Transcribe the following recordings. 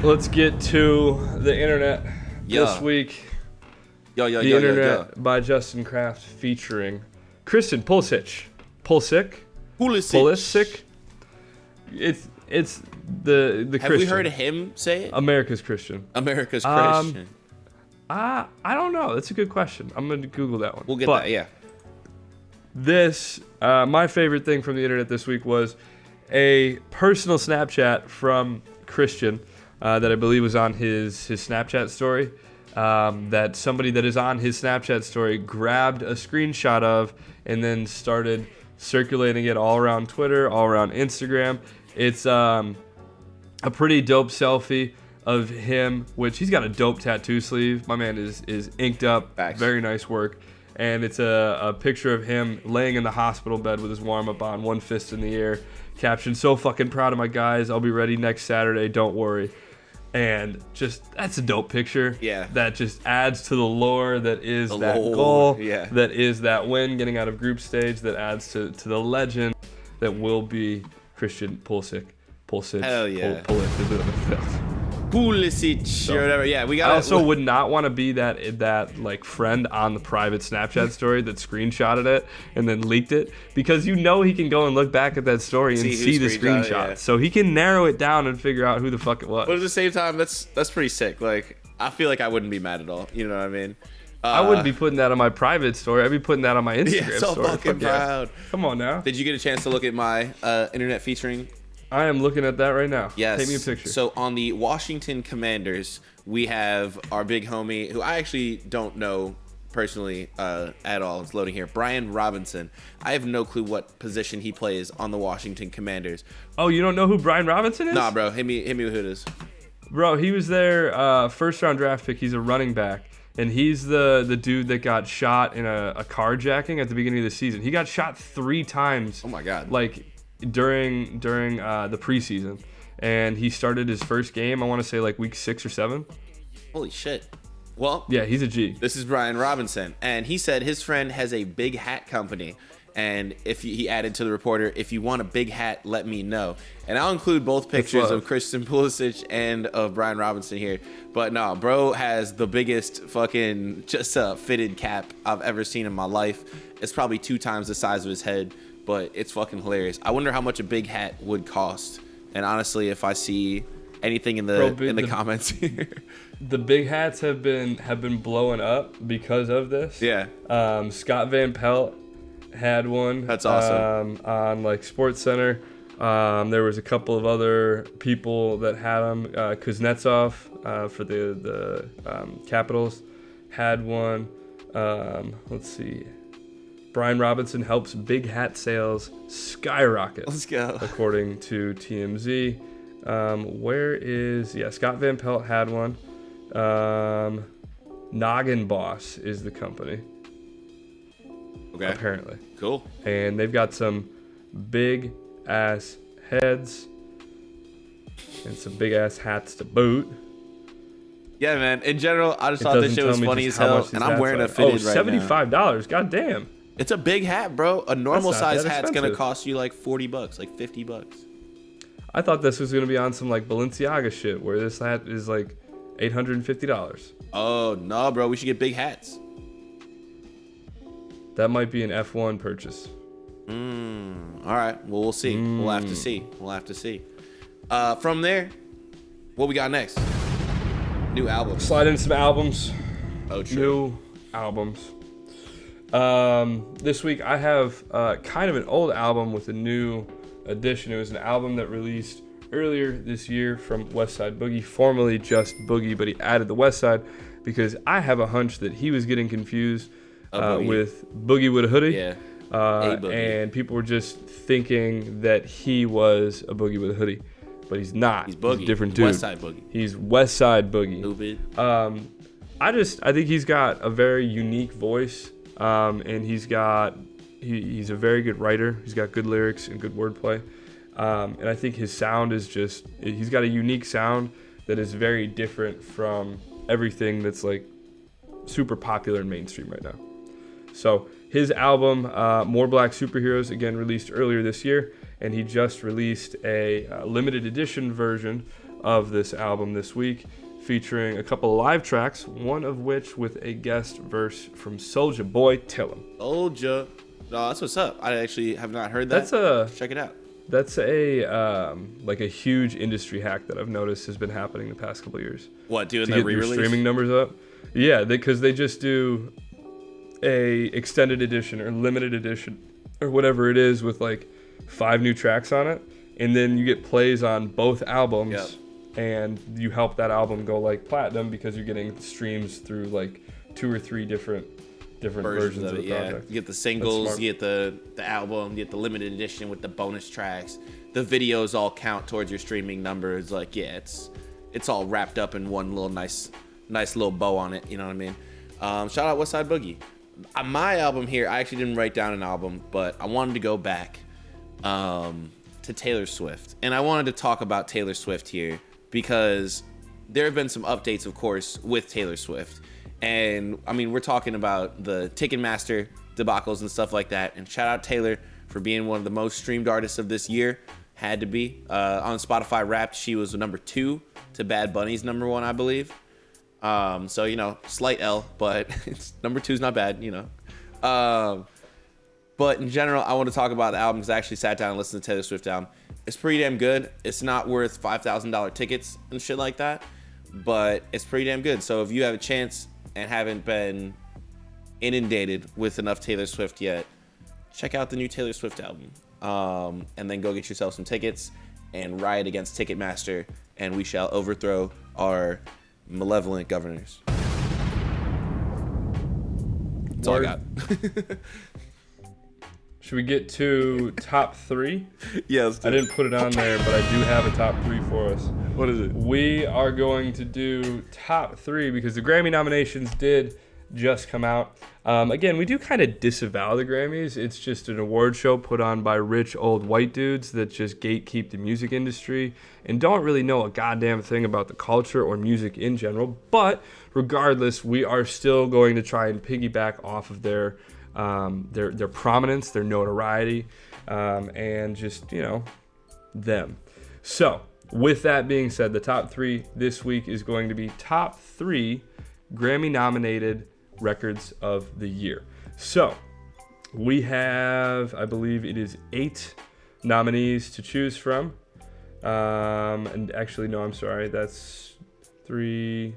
let's get to the internet this week. The internet by Justin Kraft featuring Christian Pulisic. It's the Christian. Have we heard him say it? America's Christian. America's Christian. I don't know. That's a good question. I'm going to Google that one. We'll get that, yeah. This, my favorite thing from the internet this week was a personal Snapchat from Christian that I believe was on his Snapchat story. That somebody that is on his Snapchat story grabbed a screenshot of and then started circulating it all around Twitter, all around Instagram. It's a pretty dope selfie of him, which he's got a dope tattoo sleeve. My man is inked up. Facts. Very nice work. And it's a picture of him laying in the hospital bed with his warm-up on, one fist in the air. Caption, "So fucking proud of my guys. I'll be ready next Saturday. Don't worry." And just, that's a dope picture. Yeah. That just adds to the lore that is The that lore, goal. yeah. That is that win, getting out of group stage. That adds to the legend that will be Christian Pulisic. Hell yeah. Pulisic or whatever. Yeah, we got. I also would not want to be that like friend on the private Snapchat story that screenshotted it and then leaked it, because you know he can go and look back at that story and see the screenshot, yeah. so he can narrow it down and figure out who the fuck it was. But at the same time, that's pretty sick. Like, I feel like I wouldn't be mad at all. You know what I mean? I wouldn't be putting that on my private story. I'd be putting that on my Instagram Yeah, so story. fucking proud. Yeah. Come on now. Did you get a chance to look at my internet featuring? I am looking at that right now. Yes. Take me a picture. So on the Washington Commanders, we have our big homie, who I actually don't know personally at all. It's loading here. Brian Robinson. I have no clue what position he plays on the Washington Commanders. Oh, you don't know who Brian Robinson is? Nah, bro. Hit me with who it is. Bro, he was their first round draft pick. He's a running back. And he's the dude that got shot in a carjacking at the beginning of the season. He got shot 3 times. Oh my God. Like during the preseason, and he started his first game, I want to say like week 6 or 7. Holy shit. Well, yeah, he's a G. This is Brian Robinson, and he said his friend has a big hat company, and if he added to the reporter, "If you want a big hat, let me know." And I'll include both pictures of Christian Pulisic and of Brian Robinson here. But no, bro has the biggest fucking just fitted cap I've ever seen in my life. It's probably 2 times the size of his head. But it's fucking hilarious. I wonder how much a big hat would cost. And honestly, if I see anything in the comments here, the big hats have been blowing up because of this. Yeah. Scott Van Pelt had one. That's awesome. On like Sports Center. There was a couple of other people that had them. Kuznetsov for the Capitals had one. Let's see. Brian Robinson helps big hat sales skyrocket. Let's go. According to TMZ. Scott Van Pelt had one. Noggin Boss is the company. Okay. Apparently. Cool. And they've got some big ass heads and some big ass hats to boot. Yeah, man. In general, I just thought this shit was funny as hell. And I'm wearing a fitted right now. $75. God damn. It's a big hat, bro. A normal size hat's expensive. gonna cost you like $40, like $50. I thought this was gonna be on some like Balenciaga shit, where this hat is like $850. Oh no, bro. We should get big hats. That might be an F1 purchase. All right. Well, we'll see. We'll have to see. From there, what we got next? New albums. Slide in some albums. Oh, true. New albums. This week I have kind of an old album with a new addition. It was an album that released earlier this year from Westside Boogie, formerly just Boogie, but he added the Westside because I have a hunch that he was getting confused with Boogie with a Hoodie. Yeah. And people were just thinking that he was a Boogie with a Hoodie, but he's not. He's Boogie. He's a different dude. Westside Boogie. He's Westside Boogie. Stupid. I think he's got a very unique voice, and he's a very good writer. He's got good lyrics and good wordplay, and I think his sound is he's got a unique sound that is very different from everything that's like super popular and mainstream right now. So his album, More Black Superheroes, again released earlier this year, and he just released a limited edition version of this album this week, featuring a couple of live tracks, one of which with a guest verse from Soulja Boy Tillum. Soulja. No, that's what's up. I actually have not heard that. Check it out. That's a like a huge industry hack that I've noticed has been happening the past couple of years. What, doing to the get re-release? your streaming numbers up? Yeah, because they just do a extended edition or limited edition or whatever it is with like 5 new tracks on it, and then you get plays on both albums. Yep. And you help that album go like platinum because you're getting streams through like 2 or 3 different versions of the project. You get the singles, you get the album, you get the limited edition with the bonus tracks. The videos all count towards your streaming numbers. Like, yeah, it's all wrapped up in one little nice little bow on it. You know what I mean? Shout out West Side Boogie. My album here, I actually didn't write down an album, but I wanted to go back to Taylor Swift. And I wanted to talk about Taylor Swift here because there have been some updates, of course, with Taylor Swift. And, I mean, we're talking about the Ticketmaster debacles and stuff like that. And shout out Taylor for being one of the most streamed artists of this year. Had to be. On Spotify Wrapped, she was number 2 to Bad Bunny's number 1, I believe. So, you know, slight L, but number 2 is not bad, you know. But in general, I want to talk about the album because I actually sat down and listened to Taylor Swift album. It's pretty damn good. It's not worth $5,000 tickets and shit like that, but it's pretty damn good. So if you have a chance and haven't been inundated with enough Taylor Swift yet, check out the new Taylor Swift album. And then go get yourself some tickets and riot against Ticketmaster, and we shall overthrow our malevolent governors. That's all I got. Should we get to top 3? Yes. I didn't put it on there, but I do have a top 3 for us. What is it? We are going to do top 3 because the Grammy nominations did just come out. Again, we do kind of disavow the Grammys. It's just an award show put on by rich old white dudes that just gatekeep the music industry and don't really know a goddamn thing about the culture or music in general. But regardless, we are still going to try and piggyback off of their prominence, their notoriety, and just, you know, them. So with that being said, the top 3 this week is going to be top 3 Grammy nominated records of the year. So we have, I believe it is 8 nominees to choose from. And actually, no, I'm sorry. That's 3.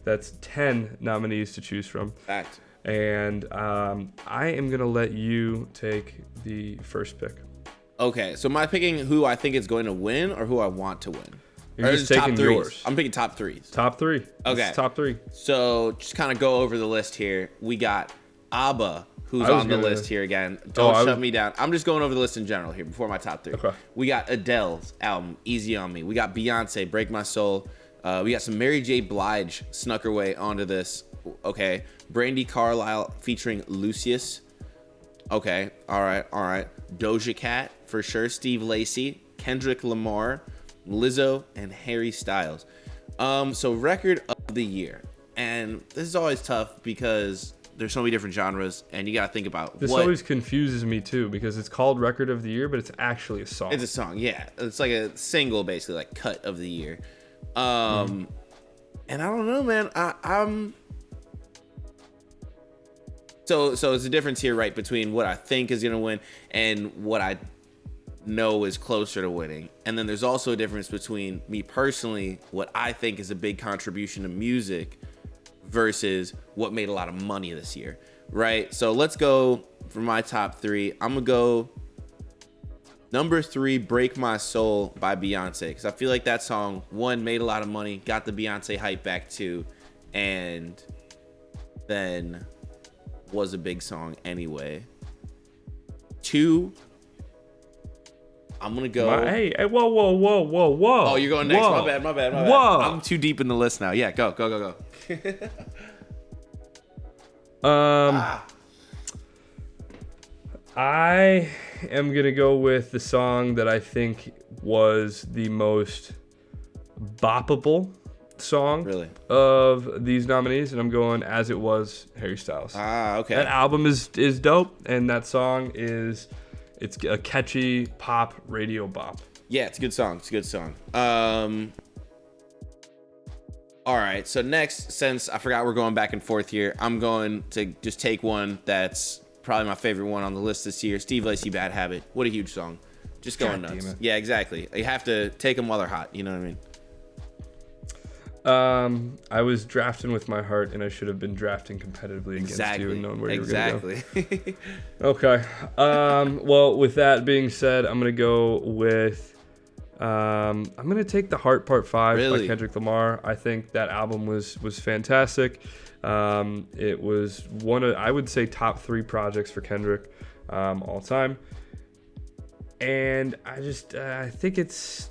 That's 10 nominees to choose from. Fact. And I am going to let you take the first pick. Okay, so am I picking who I think is going to win or who I want to win? You're just taking yours. I'm picking top 3s. Top 3. Okay. Top 3. So just kind of go over the list here. We got ABBA, who's on the list here again. Don't shut me down. I'm just going over the list in general here before my top 3. Okay. We got Adele's album, Easy on Me. We got Beyonce, Break My Soul. We got some Mary J. Blige snuck her way onto this. Okay. Brandy Carlisle featuring Lucius. Okay. All right. Doja Cat, for sure. Steve Lacy, Kendrick Lamar, Lizzo, and Harry Styles. So record of the year. And this is always tough because there's so many different genres and you got to think about this always confuses me too because it's called record of the year, but it's actually a song. It's a song, yeah. It's like a single, basically, like cut of the year. And I don't know, man. I'm... So it's a difference here, right, between what I think is going to win and what I know is closer to winning. And then there's also a difference between me personally, what I think is a big contribution to music versus what made a lot of money this year, right? So let's go for my top 3. I'm going to go number 3, Break My Soul by Beyonce, because I feel like that song, 1, made a lot of money, got the Beyonce hype back too, and then was a big song anyway. 2, I'm gonna go. Hey, whoa. Oh, you're going next. My bad. Whoa. I'm too deep in the list now. Yeah, go. I am gonna go with the song that I think was the most boppable song of these nominees, and I'm going As It Was, Harry Styles. Okay. That album is dope, and that song it's a catchy pop radio bop. Yeah, it's a good song. It's a good song. All right, so next, since I forgot we're going back and forth here, I'm going to just take one that's probably my favorite one on the list this year. Steve Lacy, Bad Habit. What a huge song. Just going nuts. Yeah, exactly. You have to take them while they're hot. You know what I mean? I was drafting with my heart, and I should have been drafting competitively against you and knowing where you were going to go. Okay. Well, with that being said, I'm going to go with... I'm gonna take The Heart Part 5 by Kendrick Lamar. I think that album was fantastic. It was one of, I would say, top 3 projects for Kendrick all time. And I think it's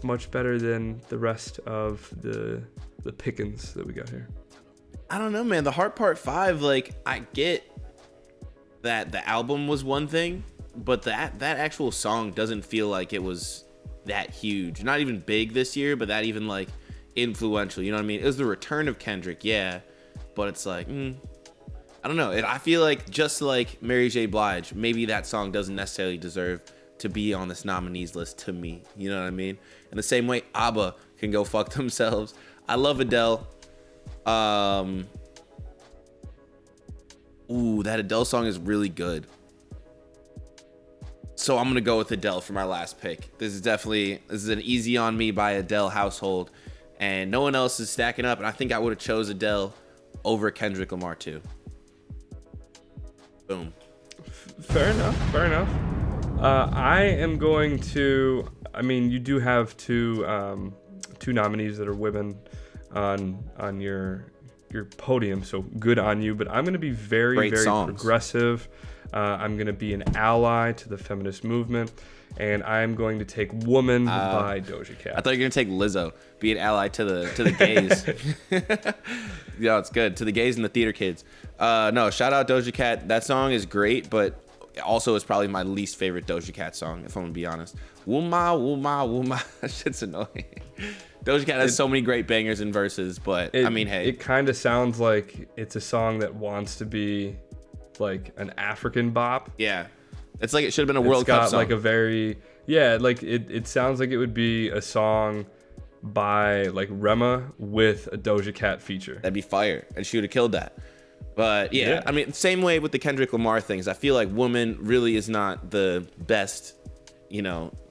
much better than the rest of the pickings that we got here. I don't know, man. The Heart Part 5, like, I get that the album was one thing, but that actual song doesn't feel like it was that huge. Not even big this year, but that even like influential. You know what I mean? It was the return of Kendrick, yeah, but it's like, I don't know. I feel like just like Mary J. Blige, maybe that song doesn't necessarily deserve to be on this nominees list to me. You know what I mean? In the same way, ABBA can go fuck themselves. I love Adele. That Adele song is really good. So I'm going to go with Adele for my last pick. This is an easy on me by Adele household. And no one else is stacking up. And I think I would have chose Adele over Kendrick Lamar too. Boom. Fair enough. I am going to... I mean, you do have two nominees that are women on your podium. So good on you. But I'm going to be very progressive. I'm going to be an ally to the feminist movement, and I'm going to take Woman by Doja Cat. I thought you were going to take Lizzo, be an ally to the gays. Yeah, it's good. To the gays and the theater kids. No, shout out Doja Cat. That song is great, but also is probably my least favorite Doja Cat song, if I'm going to be honest. Wooma, wooma, wooma. That shit's annoying. Doja Cat has so many great bangers and verses, but I mean, hey. It kind of sounds like it's a song that wants to be like an African bop. Yeah, it's like it should have been a World Cup song. Like a very like it sounds like it would be a song by like Rema with a Doja Cat feature. That'd be fire, and she would have killed that. But yeah, I mean, same way with the Kendrick Lamar things. I feel like Woman really is not the best,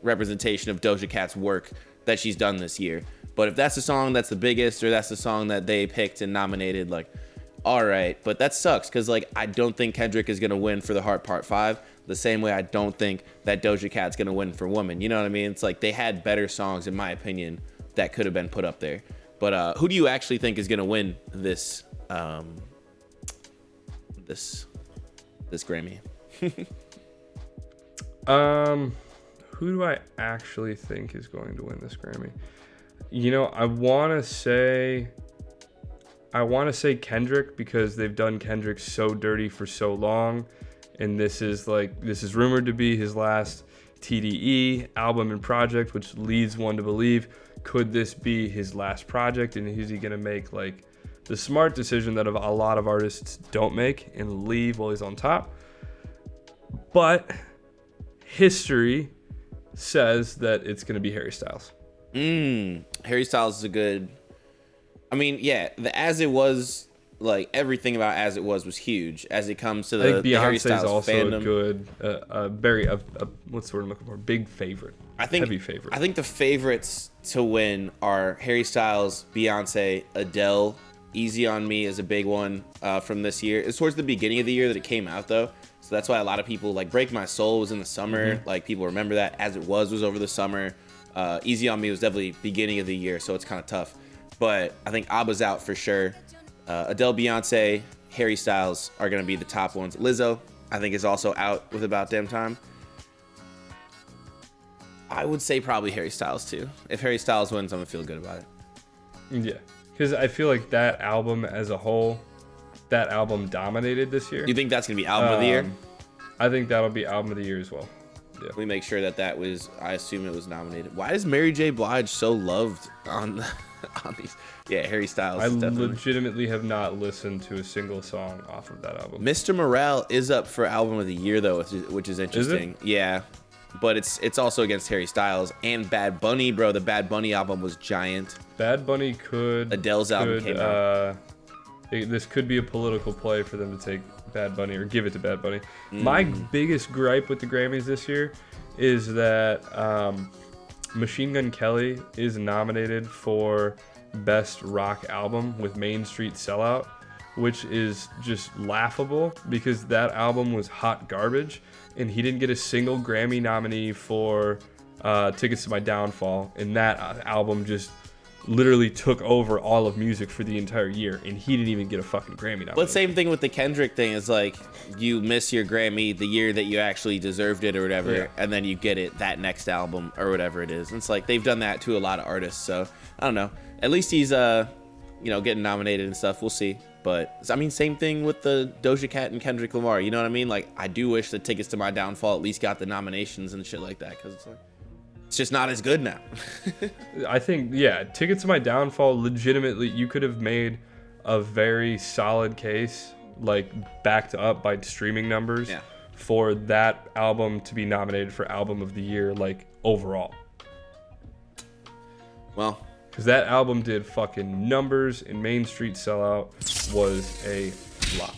representation of Doja Cat's work that she's done this year. But if that's the song that's the biggest, or that's the song that they picked and nominated, like, all right, but that sucks because, like, I don't think Kendrick is going to win for The Heart Part 5 the same way I don't think that Doja Cat's going to win for Woman. You know what I mean? It's like they had better songs, in my opinion, that could have been put up there. But who do you actually think is going to win this this Grammy? Who do I actually think is going to win this Grammy? I want to say Kendrick because they've done Kendrick so dirty for so long, and this is rumored to be his last TDE album and project, which leads one to believe, could this be his last project, and is he going to make like the smart decision that a lot of artists don't make and leave while he's on top? But history says that it's going to be Harry Styles. Harry Styles is a good... I mean, yeah, the As It Was, like, everything about As It Was huge as it comes to the Harry Styles also fandom. A good, very, what's the word I'm looking for? Big favorite. Heavy favorite. I think the favorites to win are Harry Styles, Beyonce, Adele. Easy on Me is a big one from this year. It's towards the beginning of the year that it came out, though. So that's why a lot of people, like, Break My Soul was in the summer. Mm-hmm. Like, people remember that. As It Was over the summer. Easy on Me was definitely beginning of the year, so it's kind of tough. But I think ABBA's out for sure. Adele, Beyonce, Harry Styles are going to be the top ones. Lizzo, I think, is also out with About Damn Time. I would say probably Harry Styles, too. If Harry Styles wins, I'm going to feel good about it. Yeah, because I feel like that album as a whole, that album dominated this year. You think that's going to be album of the year? I think that'll be album of the year as well. Yeah. We make sure that was, I assume it was nominated. Why is Mary J. Blige so loved on these? Yeah, Harry Styles. I legitimately have not listened to a single song off of that album. Mr. Morale is up for album of the year, though, which is interesting. Is it? Yeah. but it's also against Harry Styles and Bad Bunny, bro. The Bad Bunny album was giant. Bad Bunny could. Adele's album came out. This could be a political play for them to take Bad Bunny or give it to Bad Bunny. My biggest gripe with the Grammys this year is that Machine Gun Kelly is nominated for Best Rock Album with Main Street Sellout, which is just laughable because that album was hot garbage and he didn't get a single Grammy nominee for Tickets to My Downfall, and that album just literally took over all of music for the entire year, and he didn't even get a fucking Grammy nomination. But same thing with the Kendrick thing is like you miss your Grammy the year that you actually deserved it or whatever, and then you get it that next album or whatever it is. And it's like they've done that to a lot of artists, so I don't know. At least he's getting nominated and stuff. We'll see. But I mean, same thing with the Doja Cat and Kendrick Lamar. You know what I mean? Like I do wish that Tickets to My Downfall at least got the nominations and shit like that, because it's like it's just not as good now. I think, Tickets to My Downfall, legitimately, you could have made a very solid case, like, backed up by streaming numbers for that album to be nominated for Album of the Year, like, overall. Well. Because that album did fucking numbers, and Main Street Sellout was a flop.